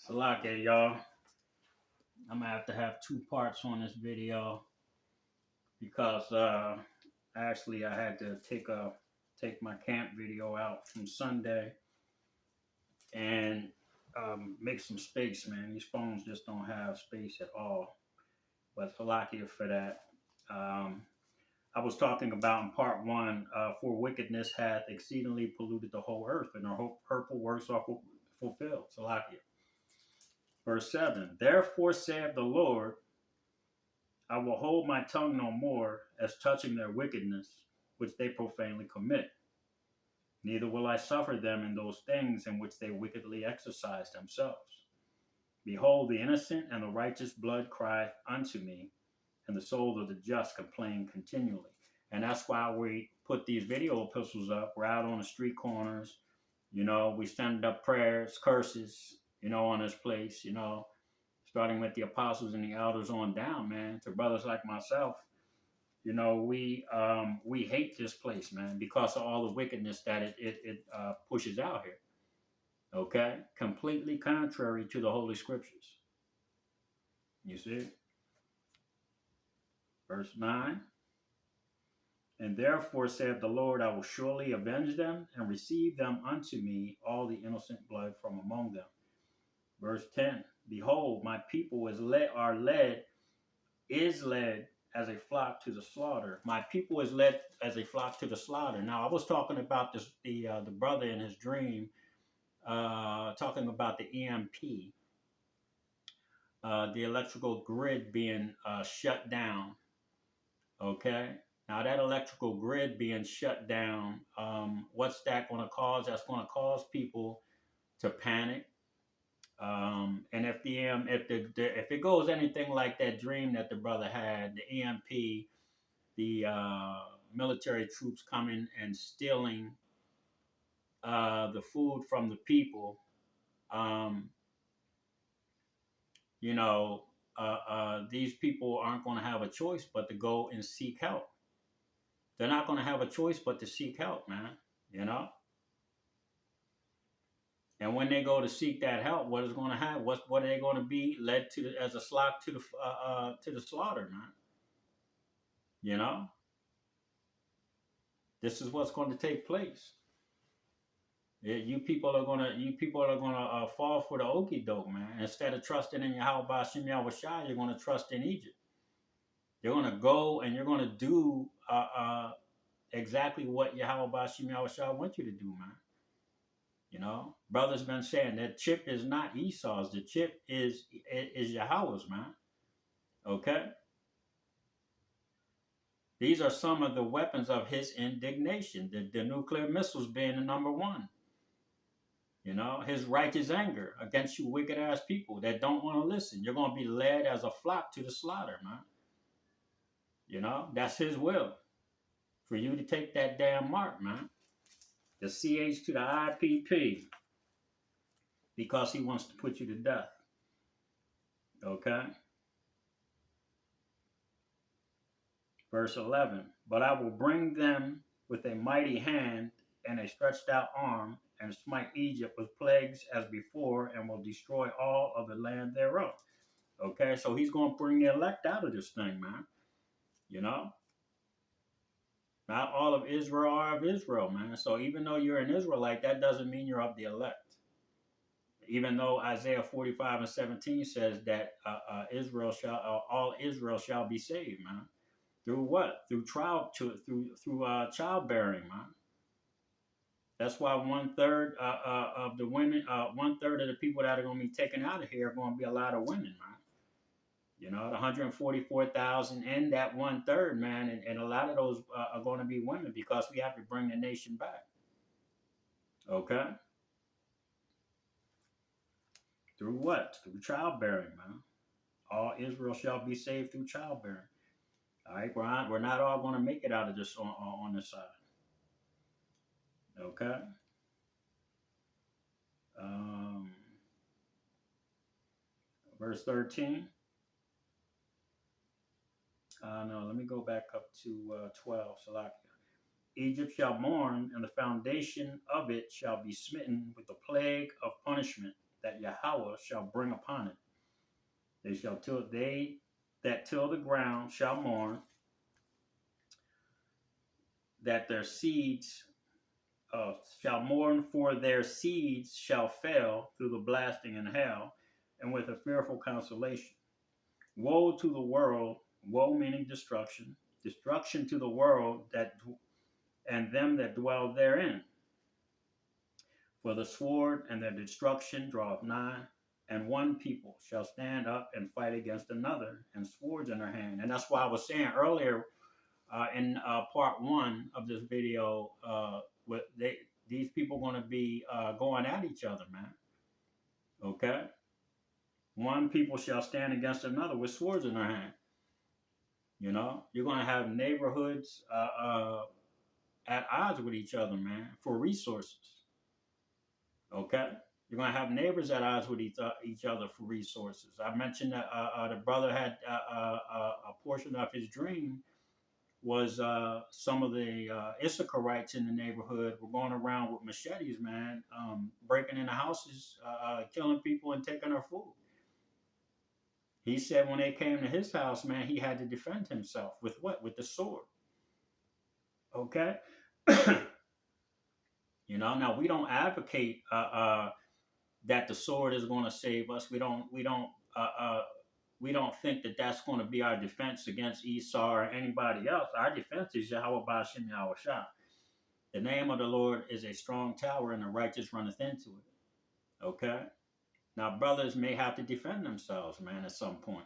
Salake, y'all. I'm gonna have two parts on this video because actually I had to take my camp video out from Sunday and make some space, man. These phones just don't have space at all. But Salakia for that. Um, I was talking about in part one, for wickedness hath exceedingly polluted the whole earth, and her hurtful works are fulfilled. Salakia. Verse 7. Therefore saith the Lord, I will hold my tongue no more as touching their wickedness, which they profanely commit. Neither will I suffer them in those things in which they wickedly exercise themselves. Behold, the innocent and the righteous blood crieth unto me, and the souls of the just complain continually. And that's why we put these video epistles up. We're out on the street corners. We send up prayers, curses, on this place, starting with the apostles and the elders on down, man, to brothers like myself. We hate this place, man, because of all the wickedness that it pushes out here. Okay, completely contrary to the Holy Scriptures. You see, verse 9. And therefore saith the Lord, I will surely avenge them and receive them unto me all the innocent blood from among them. Verse 10. Behold, my people is led as a flock to the slaughter. My people is led as a flock to the slaughter. Now, I was talking about this, the brother in his dream, talking about the EMP, the electrical grid being shut down. Okay. Now, that electrical grid being shut down, what's that going to cause? That's going to cause people to panic. And if if it goes anything like that dream that the brother had, the EMP, the military troops coming and stealing the food from the people, these people aren't going to have a choice but to go and seek help. They're not going to have a choice but to seek help, man. And when they go to seek that help, what is going to happen? What are they going to be led to as a flock to the slaughter, man? This is what's going to take place. You people are gonna fall for the okie doke, man. Instead of trusting in Yahweh Bashim Yahweh Shai, you're gonna trust in Egypt. You're gonna go and you're gonna do exactly what Yahweh Bashim Yahweh Shai wants you to do, man. Brother's been saying that chip is not Esau's. The chip is Yahweh's, man. Okay. These are some of the weapons of his indignation. The nuclear missiles being the number one. His righteous anger against you wicked ass people that don't want to listen. You're going to be led as a flock to the slaughter, man. That's his will for you to take that damn mark, man. The CH to the IPP, because he wants to put you to death. Okay. Verse 11. But I will bring them with a mighty hand and a stretched out arm, and smite Egypt with plagues as before, and will destroy all of the land thereof. Okay, so he's going to bring the elect out of this thing, man. Not all of Israel are of Israel, man. So even though you're an Israelite, that doesn't mean you're of the elect. Even though Isaiah 45:17 says that all Israel shall be saved, man. Through what? Through childbearing, man. That's why 1/3 of the women, 1/3 of the people that are going to be taken out of here are going to be a lot of women, man. The 144,000 and that 1/3, man, and a lot of those are going to be women because we have to bring the nation back. Okay. Through what? Through childbearing, man. All Israel shall be saved through childbearing. All right, we're not all going to make it out of this on this side. Okay. Verse 13. No, let me go back up to 12. Salakia. Egypt shall mourn, and the foundation of it shall be smitten with the plague of punishment. that Yahweh shall bring upon it. They that till the ground shall mourn, that their seeds shall mourn, for their seeds shall fail through the blasting in hell, and with a fearful consolation. Woe to the world, woe meaning destruction, destruction to the world that and them that dwell therein. For the sword and their destruction draweth nigh, and one people shall stand up and fight against another, and swords in their hand. And that's why I was saying earlier in part one of this video, these people going to be going at each other, man. Okay? One people shall stand against another with swords in their hand. You know, you're going to have neighborhoods at odds with each other, man, for resources. Okay? You're going to have neighbors at odds with each other for resources. I mentioned that the brother had a portion of his dream was some of the Issacharites in the neighborhood were going around with machetes, man, breaking into houses, killing people and taking their food. He said when they came to his house, man, he had to defend himself with what? With the sword. Okay? You know, now we don't advocate that the sword is going to save us. We don't think that that's going to be our defense against Esau or anybody else. Our defense is Yahweh Ba'ashem Yahweh Shah. The name of the Lord is a strong tower, and the righteous runneth into it. Okay? Now, brothers may have to defend themselves, man, at some point.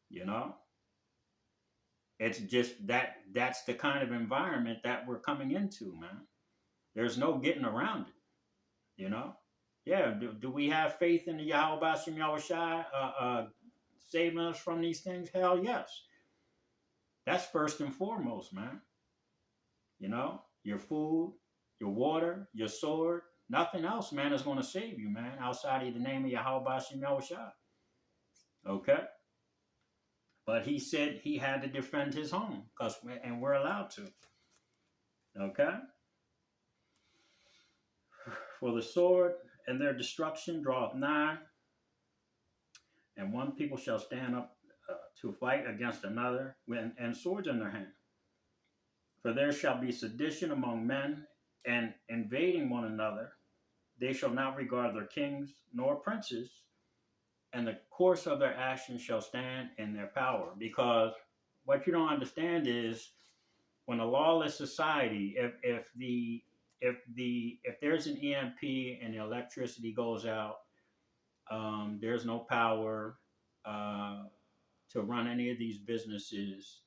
You know? It's just that's the kind of environment that we're coming into, man. There's no getting around it. You know? Yeah, do we have faith in the Yahweh Ba'ashem Yahweh Shai saving us from these things? Hell yes. That's first and foremost, man. You know, your food, your water, your sword, nothing else, man, is going to save you, man, outside of the name of Yahweh Ba'ashem Yahweh Shai. Okay? But he said he had to defend his home, and we're allowed to. Okay? For the sword and their destruction draweth nigh, and one people shall stand up to fight against another, and swords in their hand. For there shall be sedition among men, and invading one another. They shall not regard their kings nor princes, and the course of their actions shall stand in their power. Because what you don't understand is, when a lawless society, if there's an EMP and the electricity goes out, there's no power to run any of these businesses.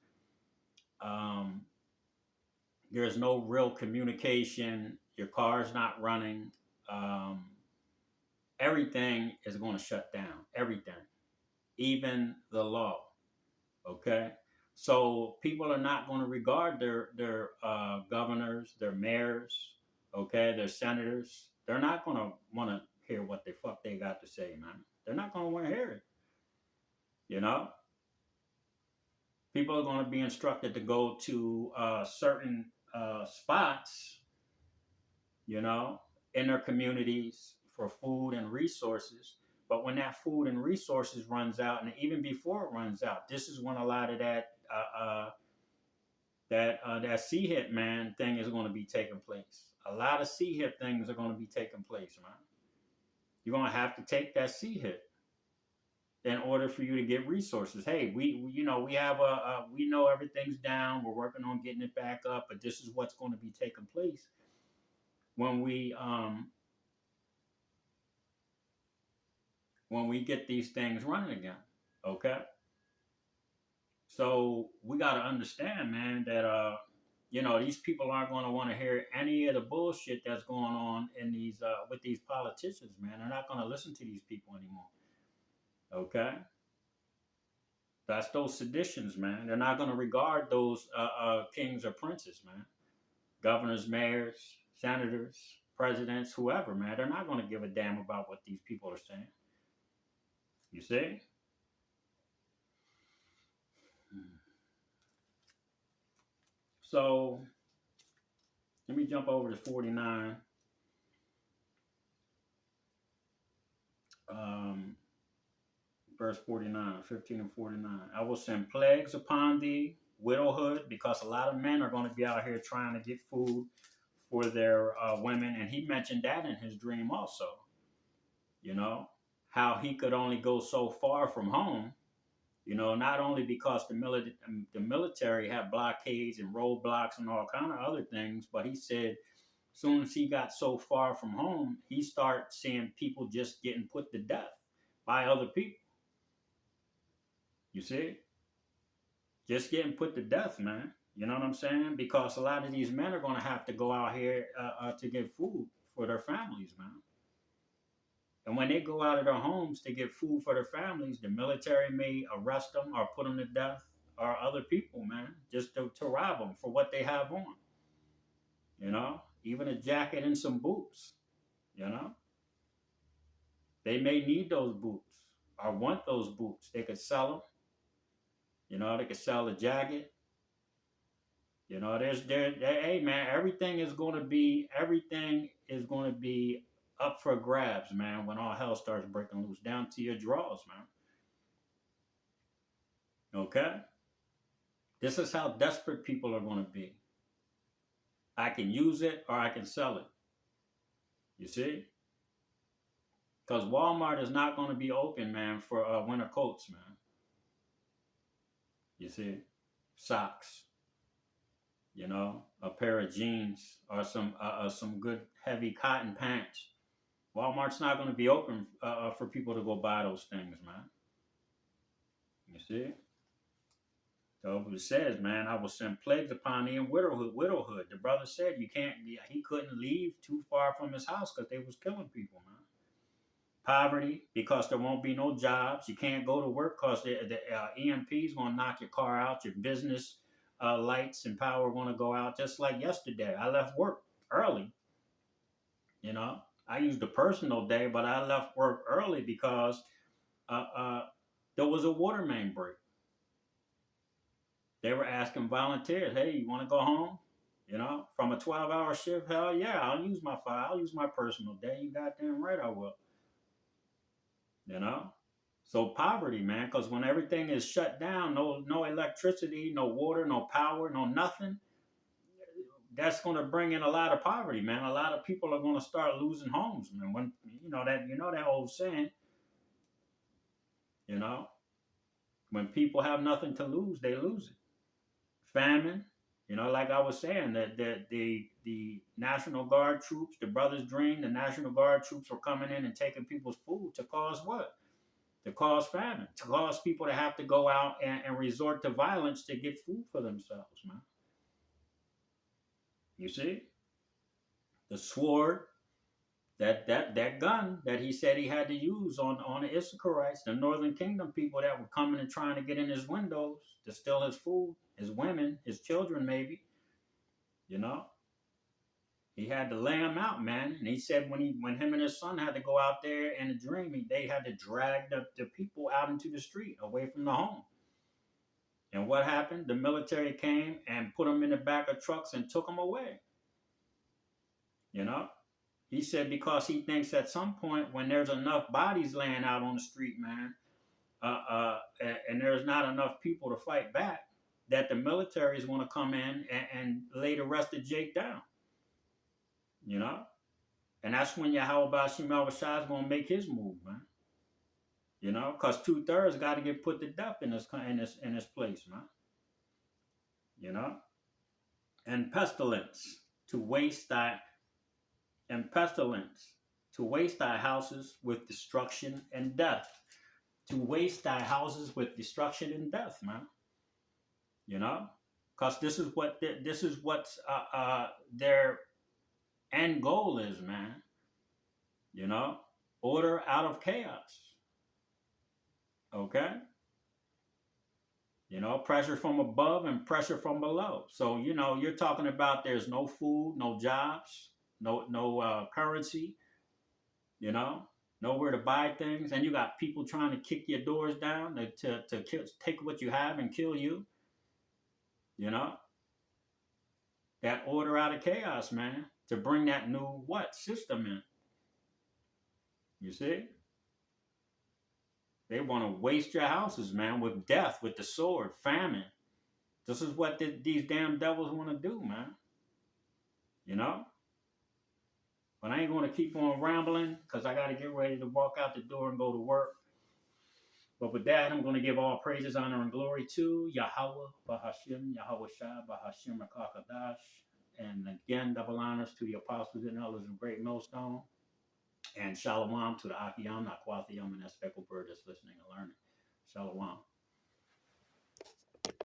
There's no real communication. Your car's not running. Everything is going to shut down. Everything, even the law. Okay, so people are not going to regard their governors, their mayors, okay, their senators. They're not going to want to hear what the fuck they got to say, man. They're not going to want to hear it. You know, people are going to be instructed to go to certain spots, you know, in their communities for food and resources. But when that food and resources runs out, and even before it runs out, this is when a lot of that C-hit, man, thing is going to be taking place. A lot of C-hit things are going to be taking place, man. You're going to have to take that C-hit in order for you to get resources. Hey, we know everything's down. We're working on getting it back up, but this is what's going to be taking place when we get these things running again. Okay. So we got to understand, man, that these people aren't going to want to hear any of the bullshit that's going on in these with these politicians, man. They're not going to listen to these people anymore. Okay? That's those seditions, man. They're not going to regard those kings or princes, man. Governors, mayors, senators, presidents, whoever, man. They're not going to give a damn about what these people are saying. You see? So, let me jump over to 49. Verse 49, 15 and 49. I will send plagues upon thee, widowhood, because a lot of men are going to be out here trying to get food for their women. And he mentioned that in his dream also. You know, how he could only go so far from home, you know, not only because the military had blockades and roadblocks and all kind of other things, but he said as soon as he got so far from home, he started seeing people just getting put to death by other people. You see? Just getting put to death, man. You know what I'm saying? Because a lot of these men are going to have to go out here to get food for their families, man. And when they go out of their homes to get food for their families, the military may arrest them or put them to death, or other people, man, just to rob them for what they have on. You know, even a jacket and some boots. You know, they may need those boots or want those boots. They could sell them. You know, they could sell the jacket. You know, hey man, everything is going to be up for grabs, man. When all hell starts breaking loose, down to your drawers, man. Okay, this is how desperate people are going to be. I can use it or I can sell it. You see, because Walmart is not going to be open, man, for winter coats, man. You see, socks. You know, a pair of jeans or some good heavy cotton pants. Walmart's not going to be open for people to go buy those things, man. You see? So it says, man, I will send plagues upon thee in widowhood. The brother said he couldn't leave too far from his house because they was killing people, man. Poverty, because there won't be no jobs. You can't go to work because the EMP is going to knock your car out. Your business lights and power going to go out. Just like yesterday, I left work early. You know, I used a personal day, but I left work early because there was a water main break. They were asking volunteers, hey, you want to go home? You know, from a 12-hour shift? Hell yeah, I'll use my personal day. You goddamn right I will. You know? So poverty, man, because when everything is shut down, no electricity, no water, no power, no nothing, that's going to bring in a lot of poverty, man. A lot of people are going to start losing homes, man. When that old saying, you know, when people have nothing to lose, they lose it. Famine, you know, like I was saying, that the National Guard troops, the brothers dream, the National Guard troops were coming in and taking people's food to cause what? To cause famine, to cause people to have to go out and resort to violence to get food for themselves, man. You see? The sword, that gun that he said he had to use on the Issacharites, the Northern Kingdom people that were coming and trying to get in his windows to steal his food, his women, his children, maybe. You know, he had to lay them out, man. And he said when him and his son had to go out there in a dream, they had to drag the people out into the street, away from the home. And what happened? The military came and put them in the back of trucks and took them away. You know, he said because he thinks at some point when there's enough bodies laying out on the street, man, and there's not enough people to fight back, that the military is going to come in and lay the rest of Jake down. You know, and that's when Yahweh Shemel Rashad is going to make his move, man. You know, because 2/3 got to get put to death in this place, man. You know, and pestilence to waste thy houses with destruction and death. To waste thy houses with destruction and death, man. You know, because this is what their end goal is, man. You know, order out of chaos. Okay. You know, pressure from above and pressure from below. So, you know, you're talking about there's no food, no jobs, no currency, you know, nowhere to buy things. And you got people trying to kick your doors down to take what you have and kill you. You know, that order out of chaos, man, to bring that new system in. You see? They want to waste your houses, man, with death, with the sword, famine. This is what these damn devils want to do, man. You know? But I ain't going to keep on rambling because I got to get ready to walk out the door and go to work. But with that, I'm going to give all praises, honor, and glory to Yahweh, Bahashim, Yahweh Shai, Bahashim, Rakakadash. And again, double honors to the apostles and elders of Great Millstone. And shalom to the Akiyam, Nakwathiam, and that speckled bird that's listening and learning. Shalom.